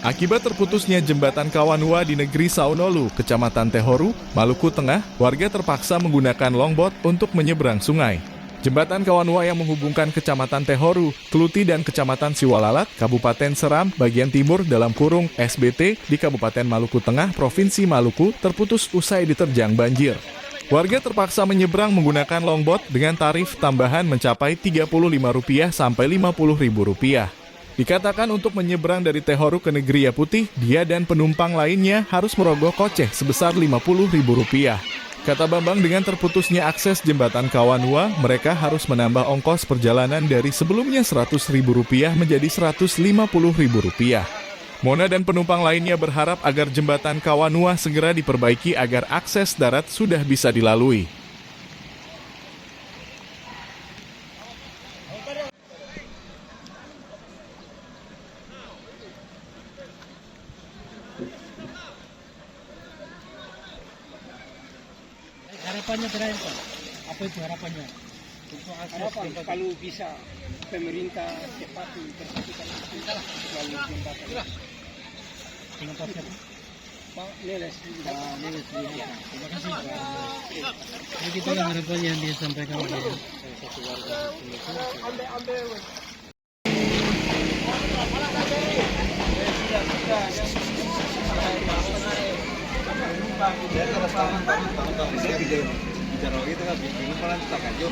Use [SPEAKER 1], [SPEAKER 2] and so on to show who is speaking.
[SPEAKER 1] Akibat terputusnya jembatan Kawanua di negeri Saunolu, Kecamatan Tehoru, Maluku Tengah, warga terpaksa menggunakan longboat untuk menyeberang sungai. Jembatan Kawanua yang menghubungkan Kecamatan Tehoru, Tluti dan Kecamatan Siwalalat, Kabupaten Seram, bagian timur dalam kurung SBT di Kabupaten Maluku Tengah, Provinsi Maluku, terputus usai diterjang banjir. Warga terpaksa menyeberang menggunakan longboat dengan tarif tambahan mencapai Rp35 sampai Rp50.000. Dikatakan untuk menyeberang dari Tehoru ke Negeri Yaputih, dia dan penumpang lainnya harus merogoh kocek sebesar Rp50.000. Kata Bambang, dengan terputusnya akses jembatan Kawanua, mereka harus menambah ongkos perjalanan dari sebelumnya Rp100.000 menjadi Rp150.000. Mona dan penumpang lainnya berharap agar jembatan Kawanua segera diperbaiki agar akses darat sudah bisa dilalui.
[SPEAKER 2] Harapannya terakhir Pak, apa itu harapannya? Untuk
[SPEAKER 3] Harapan kalau bisa pemerintah cepat memperhatikan melalui jembatan.
[SPEAKER 2] dengan Pak siapa?
[SPEAKER 3] Pak Neles,
[SPEAKER 2] Neles. Terima kasih Pak. Jadi itu yang harapannya yang disampaikan oleh satu warga di sini.
[SPEAKER 4] Bicara gitu kan, bingung malah tak aja.